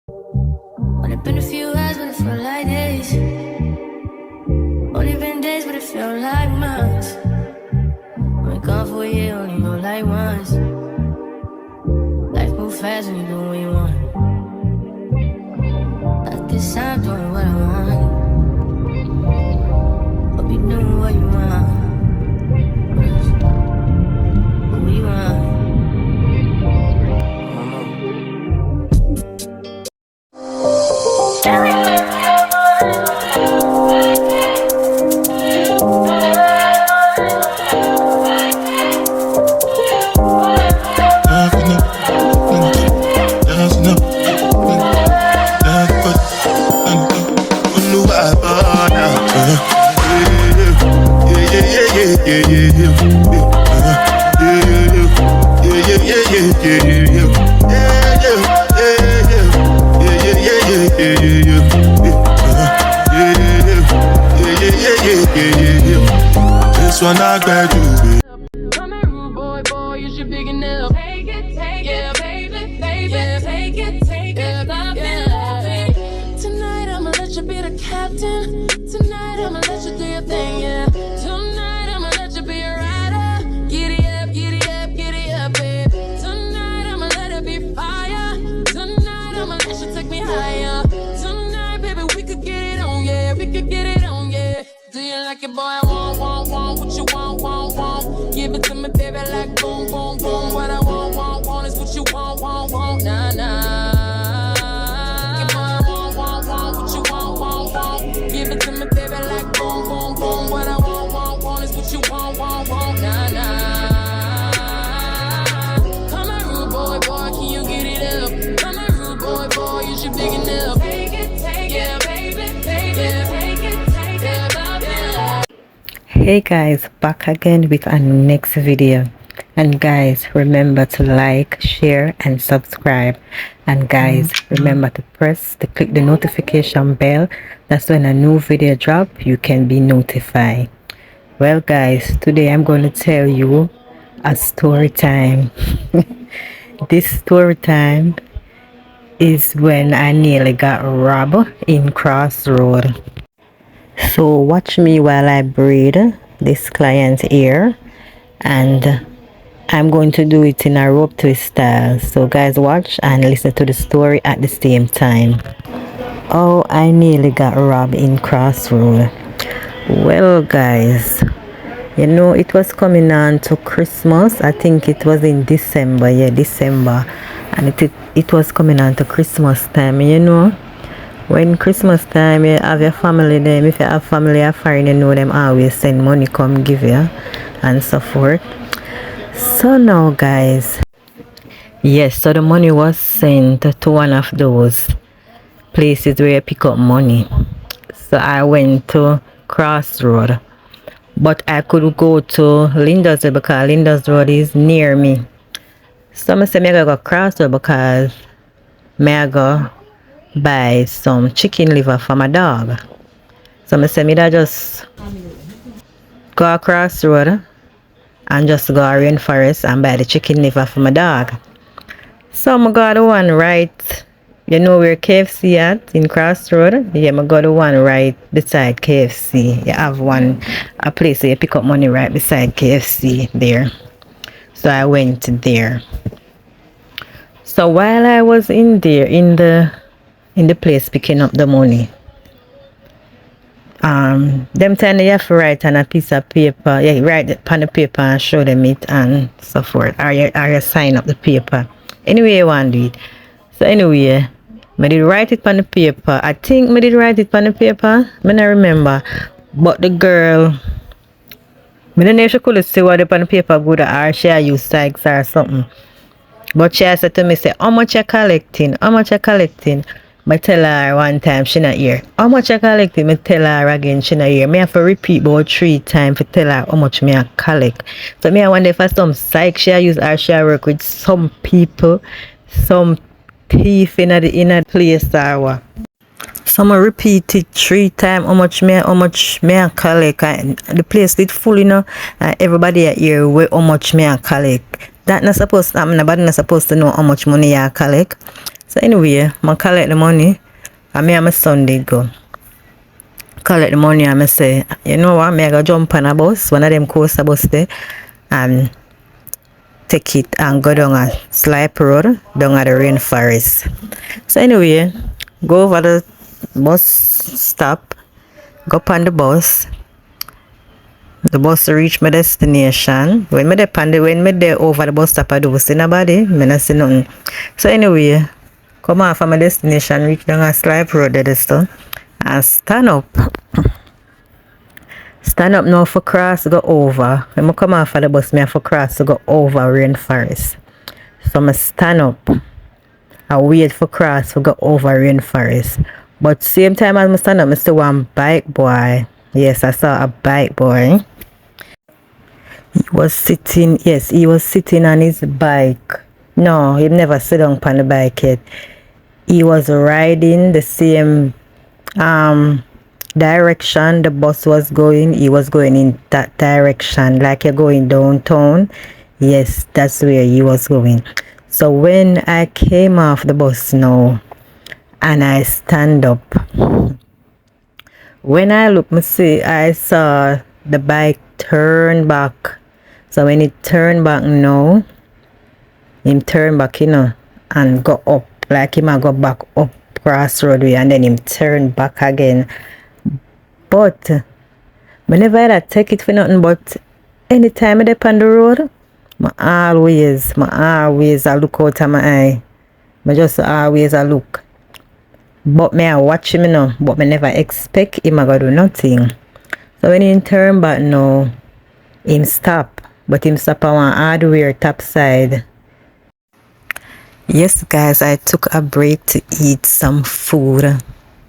Only been a few hours, but it felt like days. Only been days, but it felt like months. Been gone for a year, only know like once. Life moves fast when you do what you want. At this time, doing what I want. Hope you doing what you want. What you want. This one I got you, baby. I'm a rude boy, you should big enough. Take it, yeah, baby, yeah, take it, stop it. Tonight I'ma let you be the captain. Tonight I'ma let you do your thing, yeah. Tonight I'ma let you be a rider. Giddy up, babe. Tonight I'ma let it be fire. Tonight I'ma let you take me higher. Tonight, baby, we could get it on, yeah. We could get it on, yeah. Do you like it, boy? I want what you want. Give it to me, baby, like boom, boom, boom. What I want is what you want, nah, nah. Give it, boy, I want what you want. Give it to me, baby, like boom, boom, boom. What I want is what you want, nah, nah. Come on, rude boy, can you get it up? Come on, rude boy, you should big enough. Take it, yeah, baby, take it. Hey guys, back again with a next video. And guys, remember to like, share and subscribe. And guys, remember to click the notification bell. That's when a new video drop, you can be notified. Well guys, today I'm going to tell you a story time. This story time is when I nearly got robbed in Crossroad. So watch me while I braid this client's ear, and I'm going to do it in a rope twist style. So guys, watch and listen to the story at the same time. Oh, I nearly got robbed in Crossroad. Well guys, you know, it was coming on to Christmas. I think it was in December, December, and it was coming on to Christmas time, you know. When Christmas time, you have your family them. If you have family or foreign, you know them always send money come give you and so forth. So now guys, yes, so the money was sent to one of those places where you pick up money. So I went to Crossroad, but I could go to Linda's Road because Linda's Road is near me. So I said I gotta go Crossroad because I go buy some chicken liver for my dog. So I said I just go across the road and just go to rainforest and buy the chicken liver for my dog. So I got the one right, you know where KFC at in Crossroad? Yeah, I got the one right beside KFC. You have a place where you pick up money right beside KFC there. So I went there. So while I was in there in the place picking up the money, them time you have to write on a piece of paper. Yeah, write it on the paper and show them it and so forth, or you sign up the paper anyway you want to do it. So anyway, I did write it on the paper. I think I did write it on the paper, I don't remember, but the girl, I don't know if she could see what on the paper good, or she used tags or something. But she said to me, say, how much you collecting? I tell her one time, she not here. How much I collecting? I tell her again, she not here. I have to repeat about 3 times to tell her how much I collect. So I wonder if some psych she use or she work with some people, some thief in the place or what. So I repeat it 3 times how much I collect. And the place did full, you know, and everybody here how much I collect. That not supposed to happen. Nobody not supposed to know how much money I collect. So anyway, I collect the money. And me and my son did go. Collect the money and I say, you know what, I go jump on a bus, one of them coaster bus there, and take it and go down a slip road down at the rainforest. So anyway, go over the bus stop, go up on the bus. The bus reach my destination. When me there over the bus stop, I do see nobody. Me not see nothing. So anyway, come off from my destination, reach down a slip road there, so, and stand up. Stand up now for cross go over. When I come off of the bus, I have to cross to go over rainforest. So I stand up. I wait for cross to go over rainforest. But same time as I stand up, I still want bike boy. Yes, I saw a bike boy. He was sitting on his bike. No, he never sit down on the bike yet. He was riding the same direction the bus was going. He was going in that direction, like you're going downtown. Yes, that's where he was going. So when I came off the bus now and I stand up, when I look, I saw the bike turn back. So when it turned back now, him turn back, and go up, like him a go back up crossroad way, and then him turn back again. But I never had to take it for nothing, but anytime I dip on the road, I always I look out of my eye. I just always I look. But me I watch him, but I never expect him to do nothing. So when he turn back now, him stop. But him stop on one hardware top side. Yes guys, I took a break to eat some food.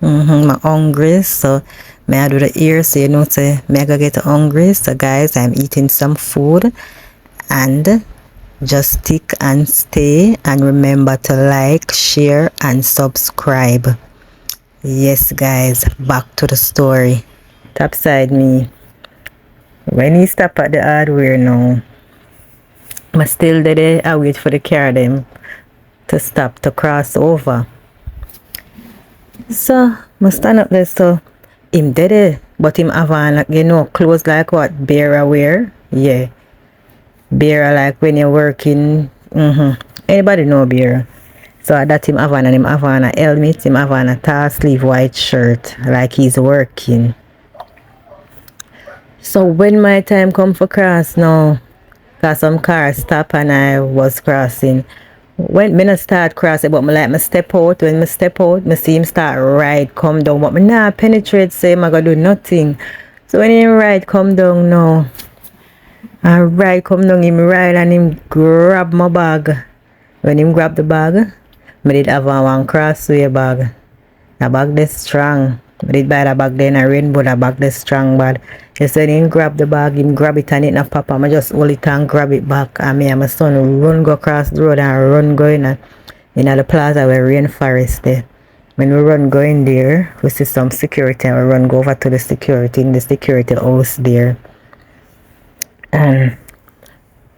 I'm hungry, so may I do the ear, so say may I go get hungry. So guys, I'm eating some food, and just stick and stay, and remember to like, share and subscribe. Yes guys, back to the story. Top side me. When he stop at the hardware now, I still there, I wait for the car them to stop to cross over. So I stand up there, so him dead, but him have on clothes like what bearer wear. Yeah, bearer like when you're working. Anybody know bearer? So that him have on, and him have on a helmet, him have on a tall sleeve white shirt like he's working. So when my time come for cross now, cause some cars stop and I was crossing. When I start crossing, but I step out. When I step out, I see him start ride come down, but I nah penetrate, say I'm gonna do nothing. So when him ride come down now, and ride come down, him ride and him grab my bag. When him grab the bag, I did have one crossway bag. The bag is strong. I did buy the bag then a rainbow, the bag is strong bad. Just when him grab the bag, him grab it and it not pop. I just hold it and grab it back. And me and my son run go across the road and run go in the plaza where rainforest there. When we run go in there, we see some security and we run go over to the security in the security house there. And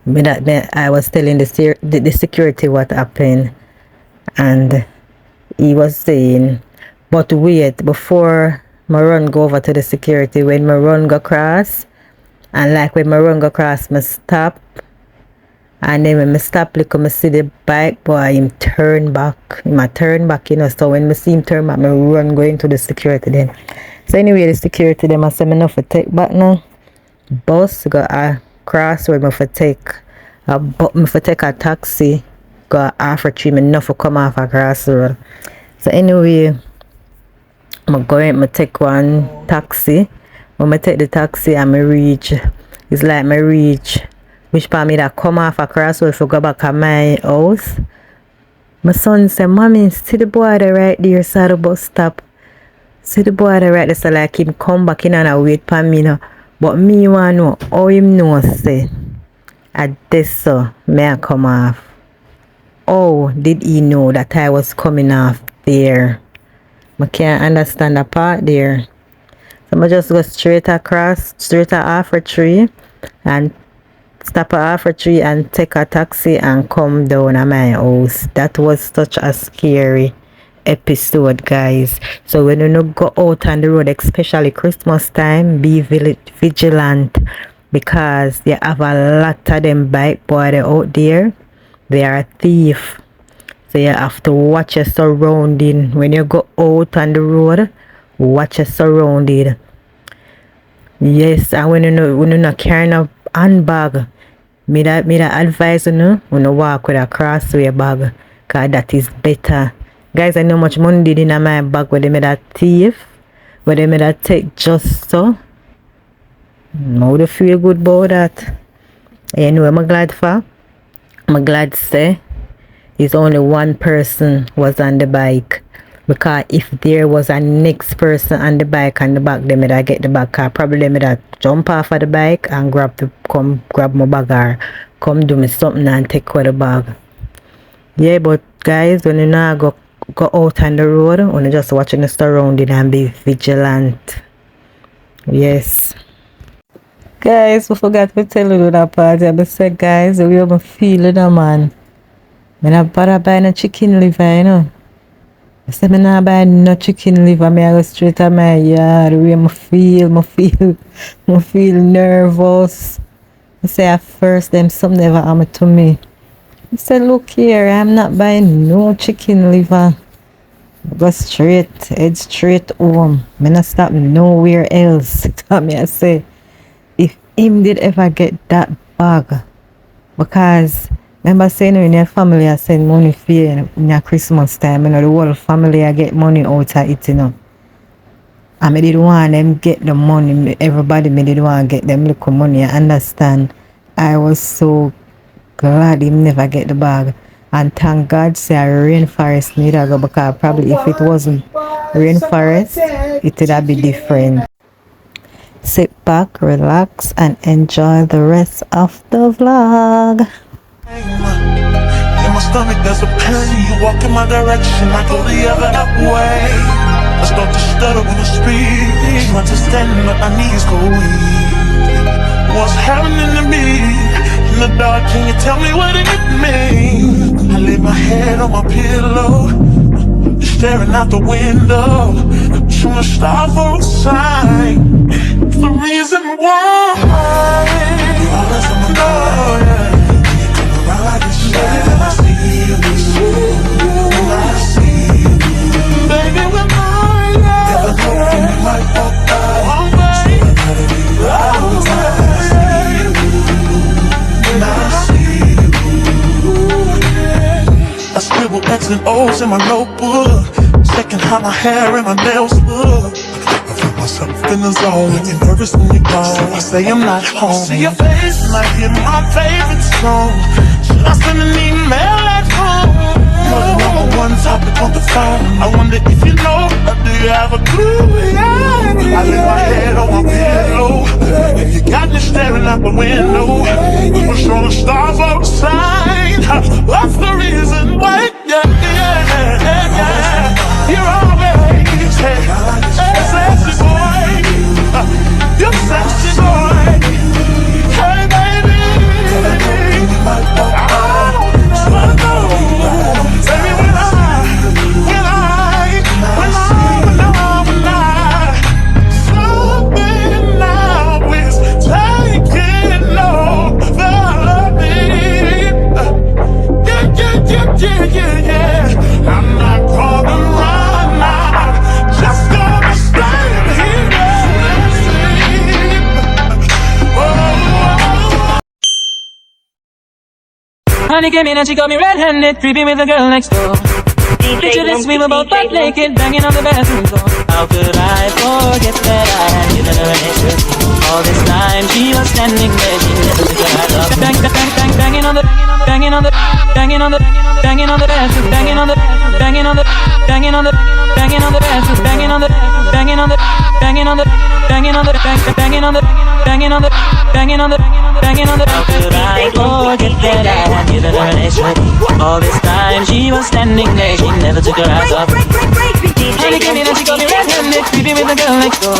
I was telling the security what happened, and he was saying, but wait, before my run go over to the security, when my run go across, and like when my run go across, I stop, and then when I stop, look, I see the bike boy, him turn back, so when I see him turn back, I run going to the security then. So anyway, the security them I say me enough to take back now. Bus go across where I take a taxi, go after 3 minutes enough to come off across the road. So anyway, I take one taxi. When I take the taxi and I reach, it's like I reach which part me that come off across so if I go back at my house. My son said, Mommy, see the boy there right there side of the bus stop. See the boy there right there, so like him come back in and I wait for me now. But me want to know how him know say at this so may I come off. Oh, did he know that I was coming off there? I can't understand that part there. So I just go straight across, straight off for 3 and stop at half a tree and take a taxi and come down at my house. That was such a scary episode, guys. So when you go out on the road, especially Christmas time, be vigilant, because you have a lot of them bike boys out there. They are a thief, so you have to watch your surrounding when you go out on the road. Watch your surrounding. Yes, and when you not carrying a handbag, me that advise you walk with a crossway bag, cause that is better. Guys, I know much money did in my bag where they made that thief, where they made that take just so. Now they feel good about that. Anyway, I'm glad for. I'm glad to say it's only one person was on the bike, because if there was a next person on the bike on the back, they made get the back car. Probably they made jump off of the bike and come grab my bag or come do me something and take away the bag. Yeah, but guys, when you now go out on the road, when you just watching the surrounding and be vigilant. Yes. Guys, we forgot to tell you that part. I said, guys, the way I'm feeling, man. I'm not buying a chicken liver, you know. I said, I'm not buying no chicken liver. I go straight to my yard. The way I feel nervous. I say, at first, them something never happened to me. I said, look here, I'm not buying no chicken liver. I go head straight home. I'm not stop nowhere else. I say, if him did ever get that bag, because remember saying in your family I send money for you in your Christmas time, the whole family I get money out of it, I didn't want them get the money, everybody didn't want to get them little money, I understand. I was so glad him never get the bag, and thank God say a rainforest need to go, because probably if it wasn't rainforest, it would have been different. Sit back, relax, and enjoy the rest of the vlog. In my stomach there's a pain. You walk in my direction, I go the other way. I start to stutter when I speak. Trying to stand but my knees go weak. What's happening to me? In the dark, can you tell me what it means? I lay my head on my pillow, staring out the window, trying to stop for a sign. The reason why you always on my door, yeah. You come around like it's shit. I see you, I see you. Baby, when I never know when you might walk by. So I gotta be right on time. I see you, and I see you. I scribble X and O's in my notebook, checking how my hair and my nails look. Myself in the zone, when you're nervous when you're gone. I say I'm not home. See your face and I hear my favorite song. Should I send an email at home? You're the number one topic on the phone. I wonder if you know, or do you have a clue? Yeah. I lay my head on my pillow, and you got me staring out the window. We're trying to stars outside. What's the reason why? Yeah. You're always sexy boy. You're sexy boy. Hey baby, I don't wanna know. Baby, when something now is taking over me. Yeah. I'm not gonna run now, just gonna stand here and sleep. Honey came in and she got me red-handed, creepy with the girl next door. Picture this, we were both butt naked, banging on the bathroom door. How could I forget that I had given her an interest? All this time she was standing there, she never took her eyes off. Banging on the bathroom, banging on the How could I forget that I had given her an extra? All this time she was standing there, she never took her eyes off. Honey came in and she got me red-handed, creepy with the girl next door.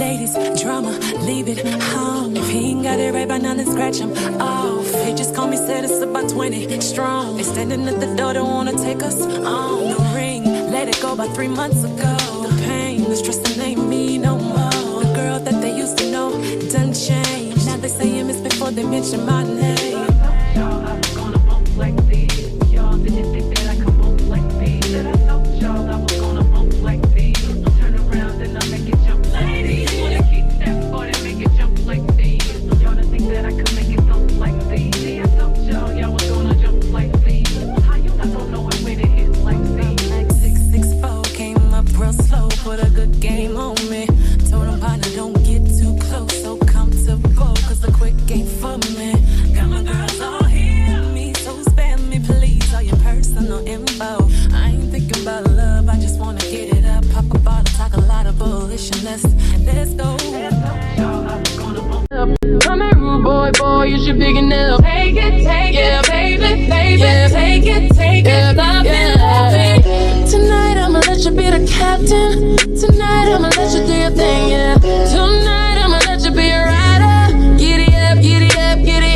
Ladies, drama, leave it home. If he ain't got it right by now, then scratch him off. He just called me, said it's about 20 strong. They standing at the door, don't wanna take us on. The ring, let it go about 3 months ago. The pain, the stress, that ain't me no more. The girl that they used to know done changed. Now they say him is before they mention my name. Y'all, I was gonna bump like these. Y'all didn't think that I could bump like these. That I told y'all I was gonna bump like these. Turn around and I make it jump like these. Wanna keep that boy and make it jump like these. Y'all didn't think that I could make it jump like these. See, I told y'all was gonna jump like these. How you not gonna know when it hits like these? 664 came up real slow, put a good game on me. Told him partner don't get too close, so comfortable, cause the quick ain't for me. Got my girls all here, me, so spare me please, all your personal info. I ain't thinking about love, I just wanna get it up, pop a bottle, talk a lot of bullshit, let's go. Come here, rude boy, you should big enough. Take it, yeah, baby, yeah, take it, love it. Tonight I'ma let you be the captain. Tonight I'ma let you do your thing, yeah. Tonight I'ma let you be a rider. Giddy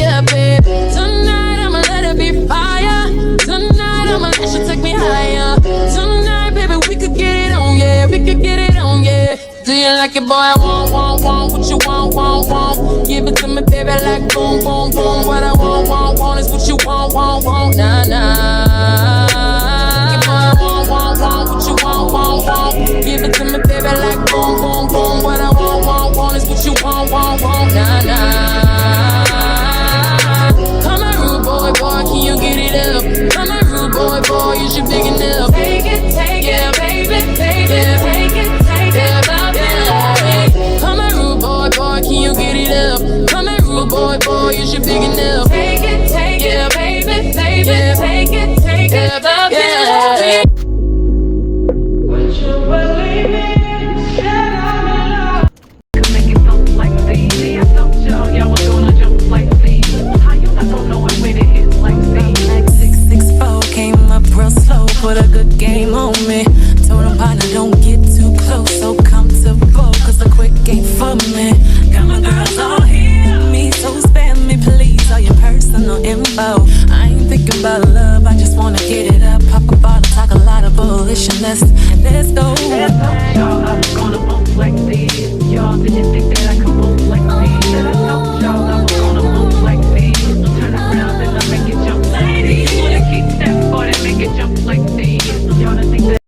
up, babe. Tonight I'ma let it be fire. Tonight I'ma let you take me higher. Tonight, baby, we could get it on, yeah. We could get it on, yeah. Do you like it, boy? I want, what you want. Give it to me, baby, like boom, boom, boom. What I want is what you want, nah, nah. What you want. Give it to me, baby, like boom, boom, boom. What I want is what you want, nah, nah. Come on, rude boy, can you get it up? Come on, rude boy, you should big enough. Take it, yeah, baby, yeah, take it, love it. Come on, rude boy, can you get it up? Come on, rude boy, you should big enough. Take it, yeah, baby, yeah, take it, love it. Put a good game on me. Told him partner don't get too close, so comfortable, cause the quick ain't for me. Got my girls all here, me, so spare me please, all your personal info. I ain't thinking about love, I just wanna get it up, pop a bottle, talk a lot of bullshit, let's go. Y'all, I was gonna bump like these. Y'all didn't think that I could bump like these. That I told y'all I was gonna bump like these. Turn around and I make it jump like these. Wanna keep that boy and make it jump like these. Y'all didn't think that.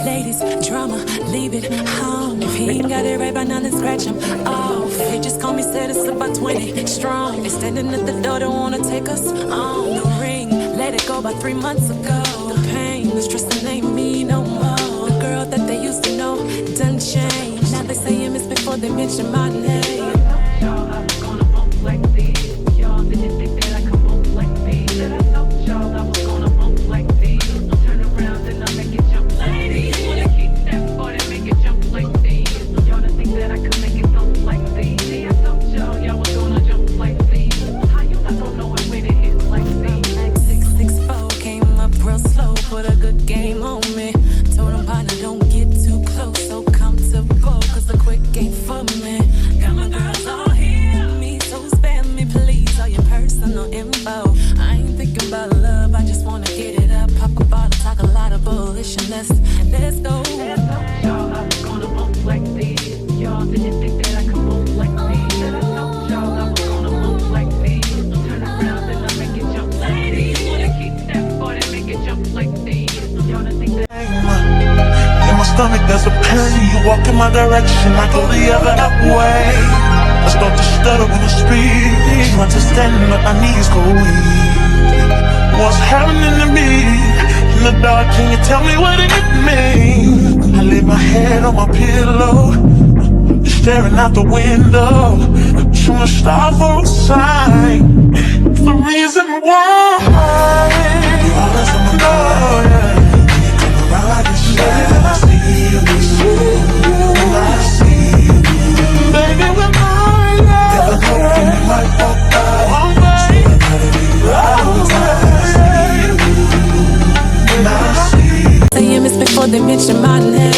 Ladies, drama, leave it home. If he ain't got it right by now, then scratch him off. He just called me, said it's about 20 strong. They standing at the door, don't wanna take us on. The ring, let it go about 3 months ago. The pain, the stress, that ain't me no more. The girl that they used to know done changed. Now they say him is before they mention my name. Y'all, I was gonna bump like these. Y'all didn't think that I could bump like these. That I told y'all I was gonna bump like these. Turn around and I make it jump like these. Wanna keep that boy and make it jump like these. Y'all didn't think that I could make it jump like these. See, I told y'all was gonna jump like these. How you not gonna know when it hits like these? 664 came up real slow, put a good game on me. Told him partner don't get too close, so comfortable, cause the quick ain't for me. Got my girls all here, me, so spare me please, all your personal info. I ain't thinking about love, I just wanna get it up, pop a bottle, talk a lot of bullshit, let's go. Y'all, I was gonna bump like these. Y'all didn't think that I could bump like these. That I told y'all I was gonna bump like these. Turn around and I make it jump like these. Wanna keep that boy and make it jump like these. Y'all didn't think that. In my stomach there's a pain. You walk in my direction, I go the other way. I start to stutter when I speak. Understanding that my knees go weak. What's happening to me? In the dark, can you tell me what it means? I lay my head on my pillow, staring out the window, trying to stop for a sign. The reason why you're always on my mind. You come around and say I see you, I see you. Baby, we're mine. Never know when you might walk by, so I gotta be right. waste your mind.